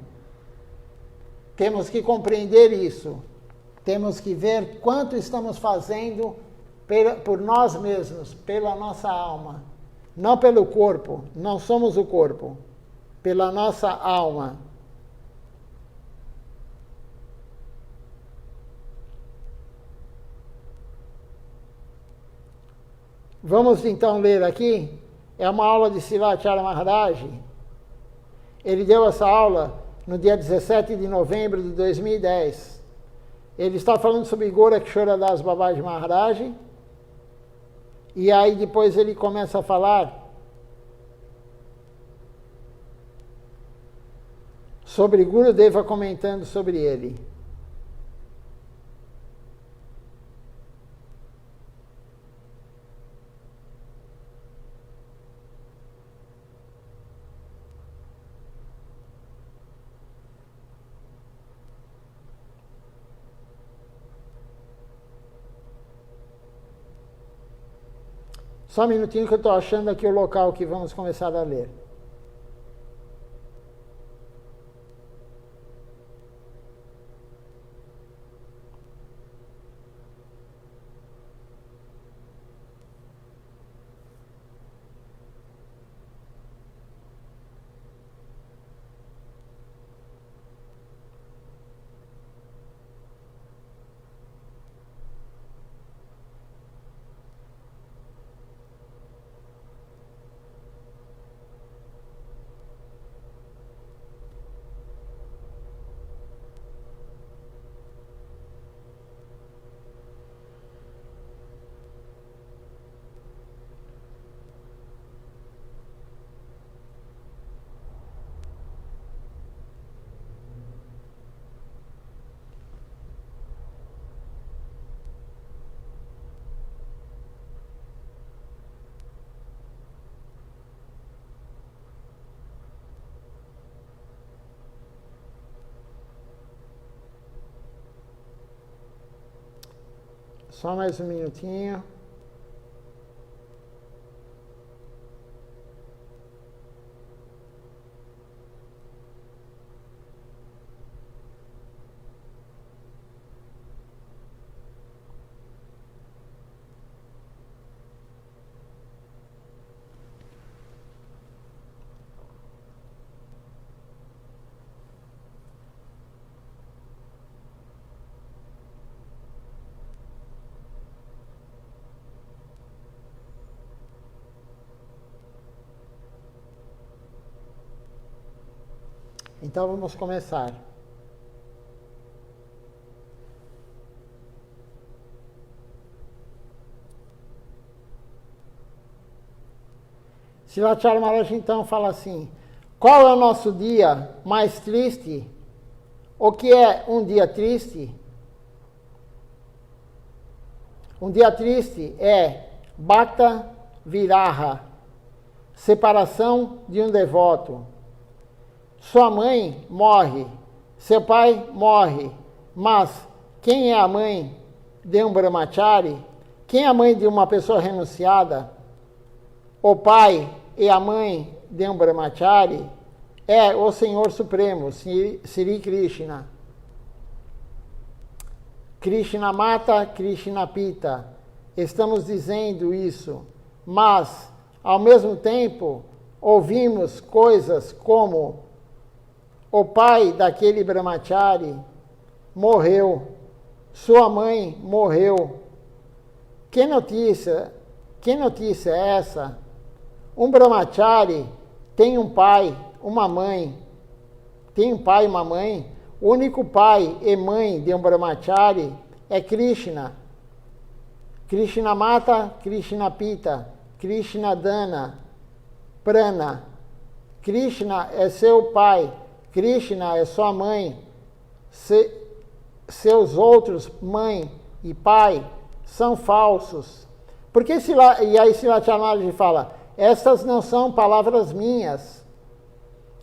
Temos que compreender isso. Temos que ver quanto estamos fazendo por nós mesmos, pela nossa alma. Não pelo corpo. Não somos o corpo. Pela nossa alma. Vamos então ler aqui. É uma aula de Srivacharya Maharaj. Ele deu essa aula no dia 17 de novembro de 2010. Ele está falando sobre Gorakshora Das Babaji Maharaj. E aí depois ele começa a falar sobre Gurudeva comentando sobre ele. Só um minutinho que eu estou achando aqui o local que vamos começar a ler. Só mais um minutinho. Então vamos começar. Srilacharya Maharaj então fala assim: qual é o nosso dia mais triste? O que é um dia triste? Um dia triste é Bhakta Viraha, separação de um devoto. Sua mãe morre, seu pai morre, mas quem é a mãe de um brahmachari? Quem é a mãe de uma pessoa renunciada? O pai e a mãe de um brahmachari é o Senhor Supremo, Sri Krishna. Krishna mata, Krishna pita. Estamos dizendo isso, mas, ao mesmo tempo, ouvimos coisas como: o pai daquele brahmachari morreu, sua mãe morreu. Que notícia é essa? Um brahmachari tem um pai, uma mãe. Tem um pai e uma mãe. O único pai e mãe de um brahmachari é Krishna. Krishna mata, Krishna pita, Krishna dana, prana. Krishna é seu pai, Krishna é sua mãe. Seus outros, mãe e pai, são falsos. E aí Srilacharya Maharaj fala: essas não são palavras minhas.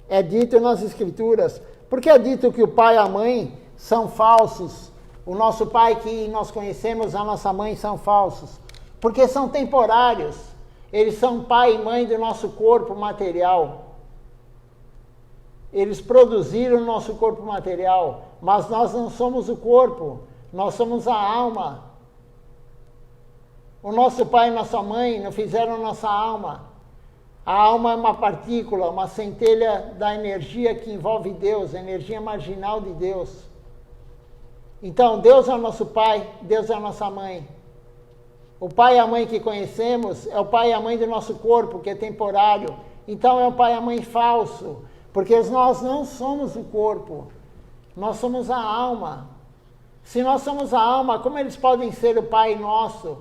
É dito nas escrituras. Por que é dito que o pai e a mãe são falsos? O nosso pai que nós conhecemos, a nossa mãe são falsos. Porque são temporários. Eles são pai e mãe do nosso corpo material. Eles produziram o nosso corpo material, mas nós não somos o corpo, nós somos a alma. O nosso pai e nossa mãe não fizeram nossa alma. A alma é uma partícula, uma centelha da energia que envolve Deus, a energia marginal de Deus. Então, Deus é o nosso pai, Deus é a nossa mãe. O pai e a mãe que conhecemos é o pai e a mãe do nosso corpo, que é temporário. Então, é o pai e a mãe falso. Porque nós não somos o corpo, nós somos a alma. Se nós somos a alma, como eles podem ser o pai nosso,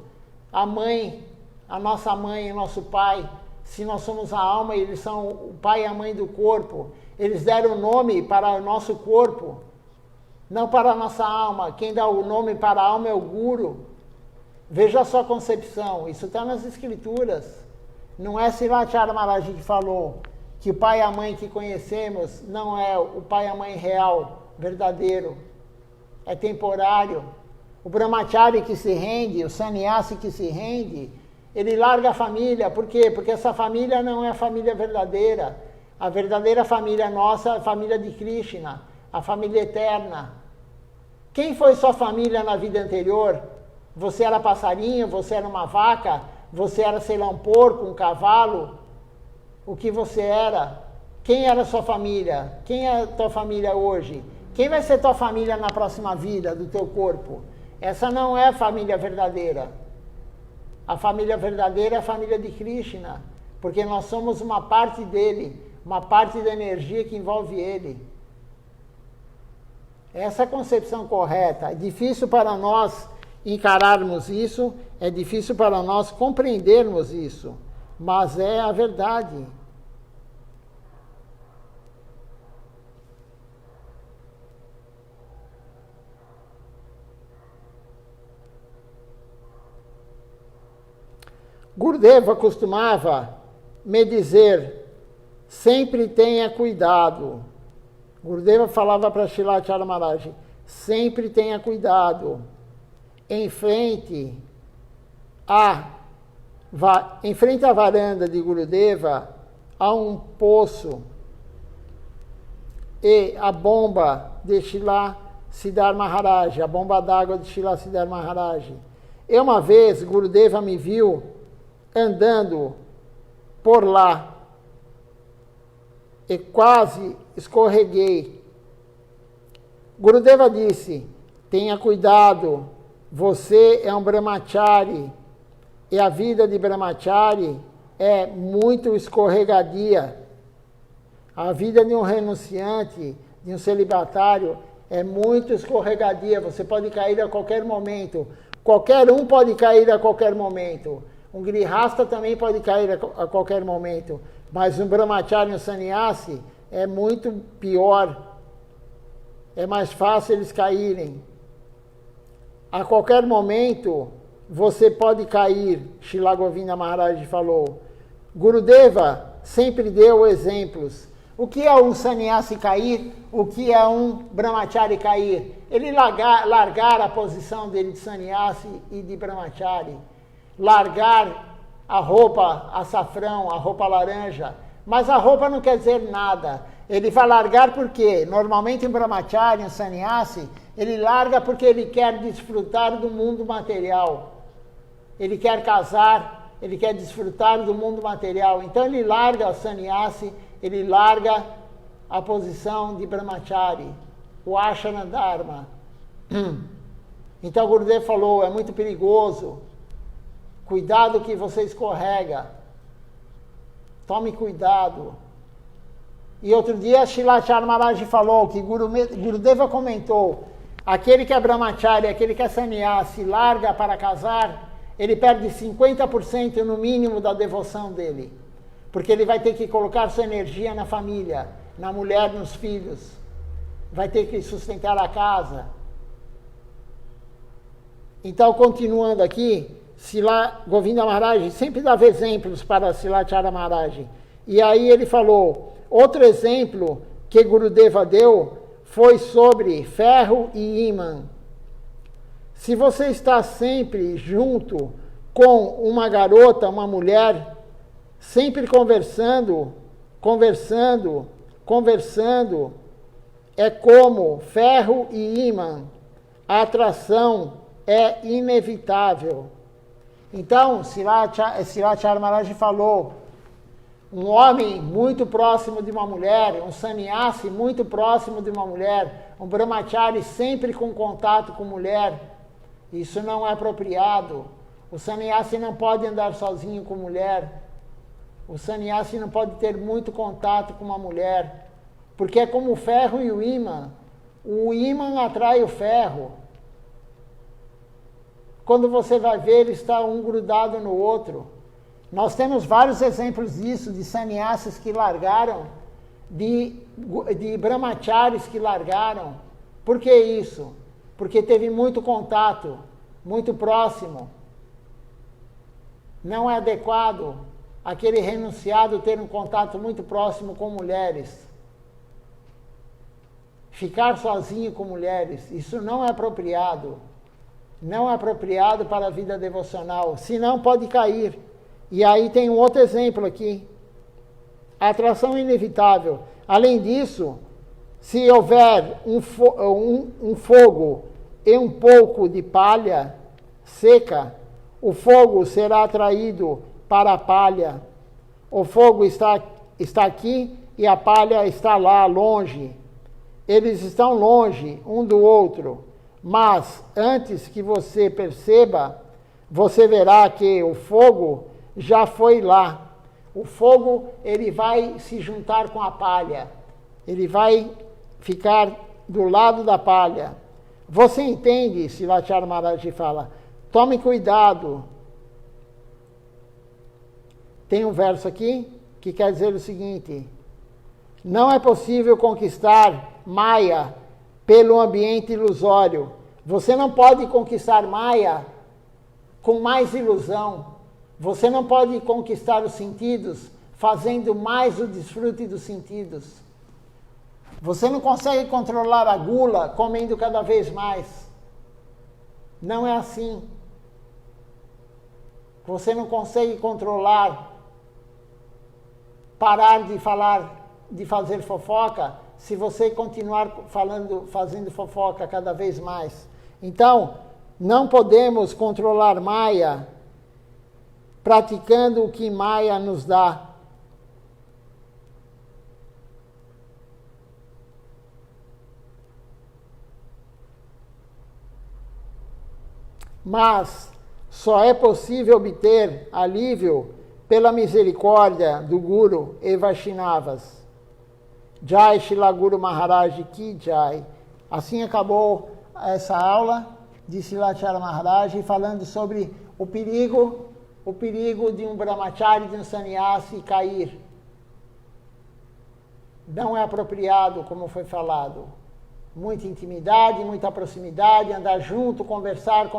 a mãe, a nossa mãe e o nosso pai, se nós somos a alma e eles são o pai e a mãe do corpo? Eles deram o nome para o nosso corpo, não para a nossa alma. Quem dá o nome para a alma é o Guru. Veja a sua concepção, isso está nas escrituras. Não é Srilacharya Maharaj que falou que o pai e a mãe que conhecemos não é o pai e a mãe real, verdadeiro. É temporário. O brahmachari que se rende, o sannyasi que se rende, Ele larga a família, por quê? Porque essa família não é a família verdadeira. A verdadeira família nossa é a família de Krishna, a família eterna. Quem foi sua família na vida anterior? Você era passarinho, você era uma vaca, você era, sei lá, um porco, um cavalo? O que você era? Quem era sua família? Quem é a tua família hoje? Quem vai ser tua família na próxima vida do teu corpo? Essa não é a família verdadeira. A família verdadeira é a família de Krishna, porque nós somos uma parte dele, uma parte da energia que envolve ele. Essa é a concepção correta. É difícil para nós encararmos isso, é difícil para nós compreendermos isso, mas é a verdade. Gurudeva costumava me dizer, sempre tenha cuidado. Gurudeva falava para Srilacharya Maharaj, sempre tenha cuidado. Em frente à varanda de Gurudeva, há um poço e a bomba de Srila Siddhar Maharaj, a bomba d'água de Srila Siddhar Maharaj. E uma vez Gurudeva me viu andando por lá e quase escorreguei. Gurudeva disse, tenha cuidado, você é um brahmachari e a vida de brahmachari é muito escorregadia. A vida de um renunciante, de um celibatário, é muito escorregadia. Você pode cair a qualquer momento. Qualquer um pode cair a qualquer momento. Um grihasta também pode cair a qualquer momento. Mas um brahmachari e um sannyasi é muito pior. É mais fácil eles caírem. A qualquer momento você pode cair, Srila Govinda Maharaj falou. Gurudeva sempre deu exemplos. O que é um sannyasi cair? O que é um brahmachari cair? Ele largar a posição dele de sannyasi e de brahmachari. Largar a roupa açafrão, a roupa laranja. Mas a roupa não quer dizer nada. Ele vai largar porque, normalmente, um brahmachari, um sannyasi, ele larga porque ele quer desfrutar do mundo material. Ele quer casar, ele quer desfrutar do mundo material. Então ele larga o sannyasi, ele larga a posição de brahmachari, o ashana dharma. Então o Gurudeva falou, é muito perigoso. Cuidado que você escorrega. Tome cuidado. E outro dia Srilacharya Maharaj falou que Gurudeva comentou, aquele que é brahmachari, aquele que é sannyasi, larga para casar, ele perde 50% no mínimo da devoção dele. Porque ele vai ter que colocar sua energia na família, na mulher, nos filhos. Vai ter que sustentar a casa. Então, continuando aqui, Srila Govinda Maharaj sempre dava exemplos para Srilacharya Maharaj. E aí ele falou, outro exemplo que Gurudeva deu foi sobre ferro e ímã. Se você está sempre junto com uma garota, uma mulher, sempre conversando, é como ferro e ímã. A atração é inevitável. Então, Srilacharya Maharaj falou, um homem muito próximo de uma mulher, um sannyasi muito próximo de uma mulher, um brahmachari sempre com contato com mulher, isso não é apropriado. O sannyasi não pode andar sozinho com mulher. O sannyasi não pode ter muito contato com uma mulher, porque é como o ferro e o ímã. O ímã atrai o ferro. Quando você vai ver, ele está um grudado no outro. Nós temos vários exemplos disso, de sannyasis que largaram, de brahmacharis que largaram. Por que isso? Porque teve muito contato, muito próximo. Não é adequado aquele renunciado ter um contato muito próximo com mulheres. Ficar sozinho com mulheres, isso não é apropriado. Não é apropriado para a vida devocional, senão pode cair. E aí tem um outro exemplo aqui. A atração é inevitável. Além disso, se houver um fogo e um pouco de palha seca, o fogo será atraído para a palha. O fogo está aqui e a palha está lá, longe. Eles estão longe um do outro. Mas antes que você perceba, você verá que o fogo já foi lá. O fogo, ele vai se juntar com a palha. Ele vai ficar do lado da palha. Você entende? Silachar Maharaj fala. Tome cuidado. Tem um verso aqui que quer dizer o seguinte. Não é possível conquistar Maya pelo ambiente ilusório. Você não pode conquistar Maya com mais ilusão. Você não pode conquistar os sentidos fazendo mais o desfrute dos sentidos. Você não consegue controlar a gula comendo cada vez mais. Não é assim. Você não consegue controlar, parar de falar, de fazer fofoca, se você continuar fazendo fofoca cada vez mais. Então, não podemos controlar Maya praticando o que Maya nos dá. Mas só é possível obter alívio pela misericórdia do Guru e Vaishnavas. Jai Shila Guru Maharaj Ki Jai. Assim acabou essa aula de Silachara Maharaj falando sobre o perigo de um brahmachari, de um sannyasi cair. Não é apropriado, como foi falado. Muita intimidade, muita proximidade, andar junto, conversar.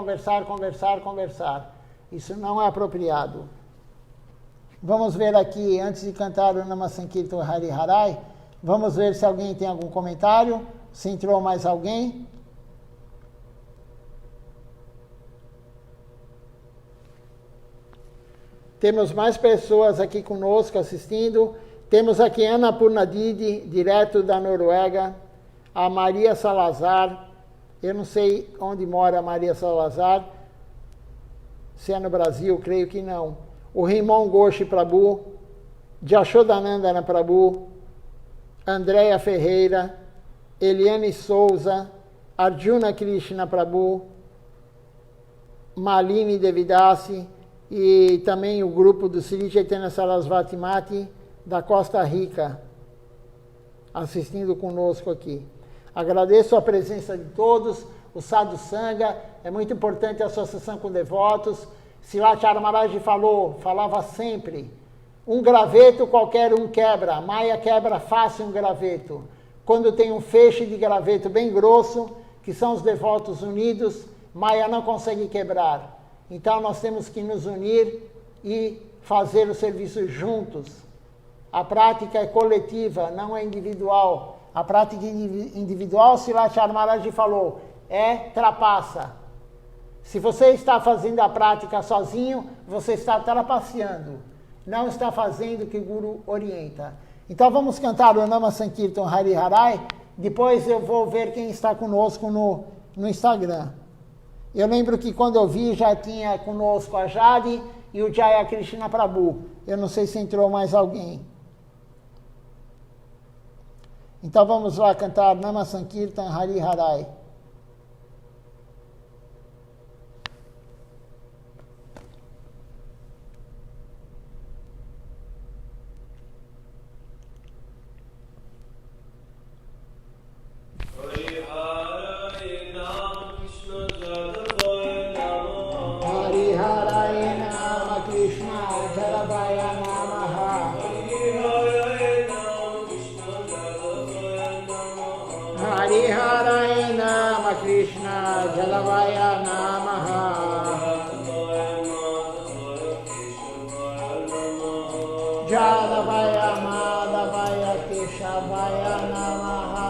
Isso não é apropriado. Vamos ver aqui, antes de cantar o Namasankirtan Hari Harai, vamos ver se alguém tem algum comentário, se entrou mais alguém. Temos mais pessoas aqui conosco assistindo. Temos aqui Ana Purnadidi, direto da Noruega. A Maria Salazar. Eu não sei onde mora a Maria Salazar. Se é no Brasil, creio que não. O Rimon Ghosh Prabhu. Jashodanandana Prabhu. Andréia Ferreira. Eliane Souza. Arjuna Krishna Prabhu. Malini Devidasi. E também o grupo do Sri Chaitanya Sarasvati Mati da Costa Rica, assistindo conosco aqui. Agradeço a presença de todos, o Sadhu Sangha, é muito importante a associação com devotos. Silachara Maharaj falava sempre, um graveto qualquer um quebra, Maya quebra fácil um graveto. Quando tem um feixe de graveto bem grosso, que são os devotos unidos, Maya não consegue quebrar. Então, nós temos que nos unir e fazer o serviço juntos. A prática é coletiva, não é individual. A prática individual, Silachara Maharaj falou, é trapaça. Se você está fazendo a prática sozinho, você está trapaceando. Não está fazendo o que o Guru orienta. Então, vamos cantar o Namasankirtan Hari Harai. Depois eu vou ver quem está conosco no Instagram. Eu lembro que quando eu vi já tinha conosco a Jade e o Jaya Krishna Prabhu. Eu não sei se entrou mais alguém. Então vamos lá cantar Namasankirtan Hari Harai. Krishna Jalavaya Namaha Jalavaya Madhavaya Keshavaya Namaha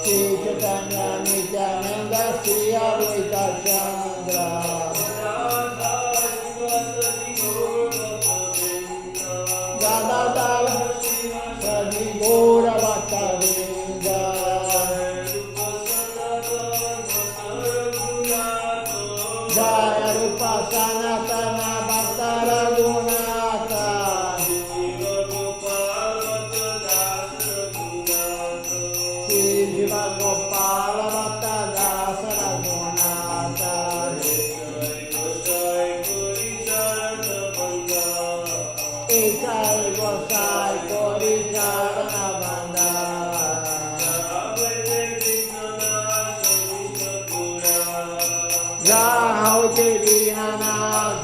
Shri Chaitanya Nityananda Shri Advaita Chandra Gadadara Sadi Gora Bhattavinda Jaya Rupa Sanatana Bhatta Raghunatha Jiva Gopala Bhatta Dasa Raghunatha Ekai Gosai Kori Charana Banda Jahau Tirina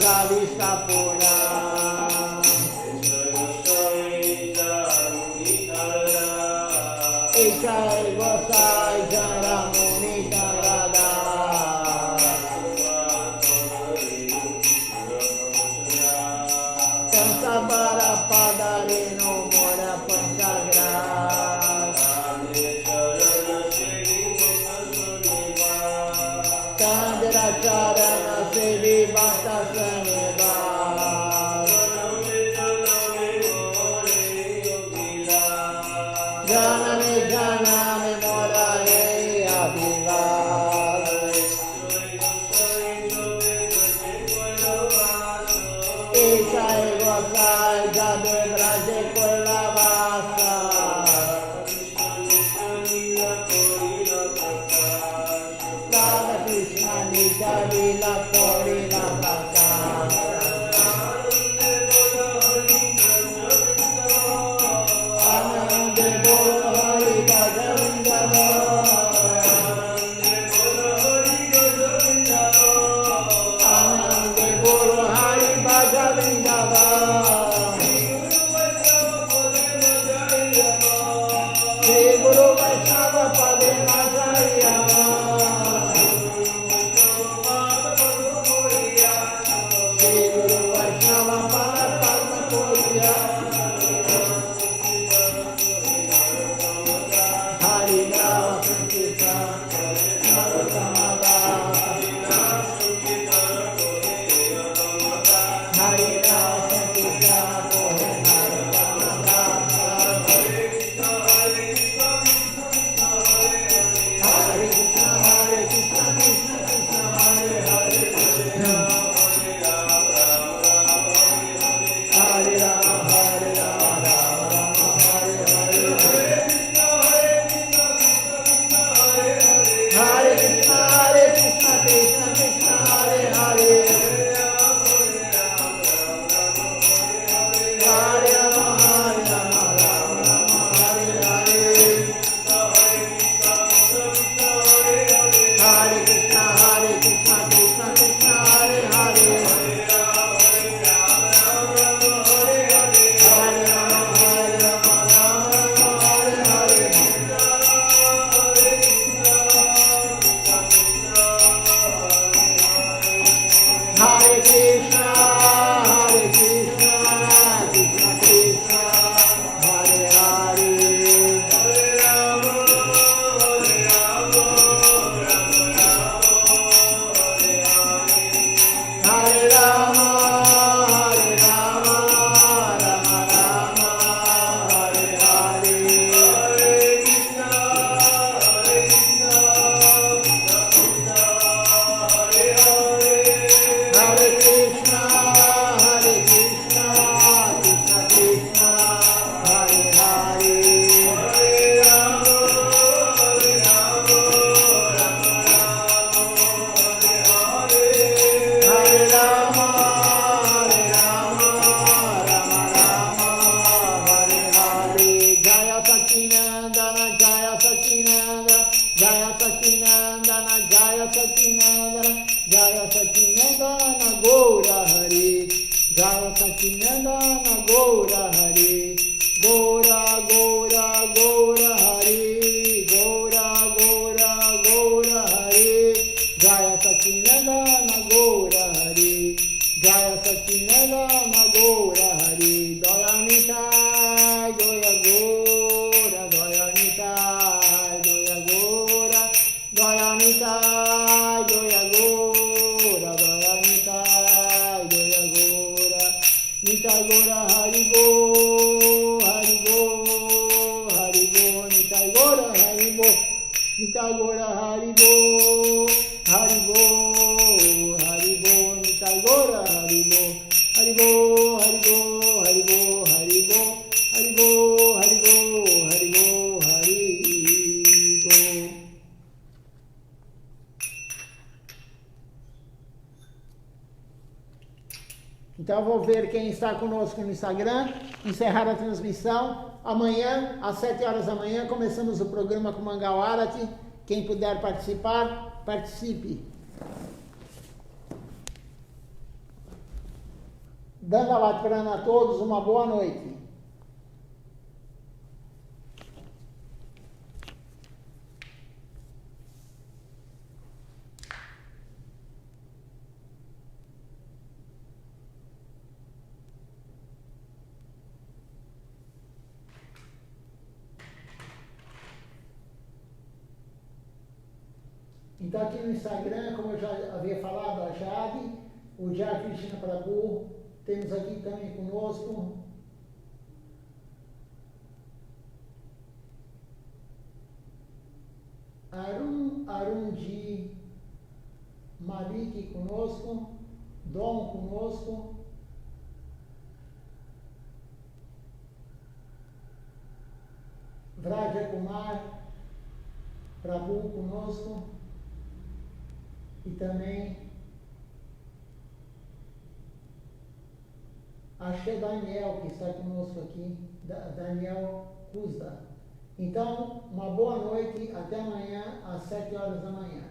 Javista Pura Ekai Gosai Jaramuni Tarada Kansabara Padarino Mora Panchagra Kandra Charana Sevi Bhata Saniva Janane Janane Mora He Abhiva Ekai Gosai Jade Braje Koila Vasa Radha Krishna Nita Lila Korila Bhakta Anande Bolo Hari Bhaja Nitagora Haribo, Haribo, Haribo, Nitagora Haribo, Haribo, Haribo, Haribo, Haribo, Haribo, Haribo, Haribo, Haribo. Então vou ver quem está conosco no Instagram, encerrar a transmissão. Amanhã, às 7 horas da manhã, começamos o programa com Mangal Arati. Quem puder participar, participe. Dandavat Prana a todos, uma boa noite. Então aqui no Instagram, como eu já havia falado, a Jade, o Jai Krishna Prabhu, temos aqui também conosco Arunji Malik conosco, Dom conosco, Vraja Kumar Prabhu conosco e também Axé Daniel, que está conosco aqui, Daniel Kuzda. Então, uma boa noite, até amanhã, às 7 horas da manhã.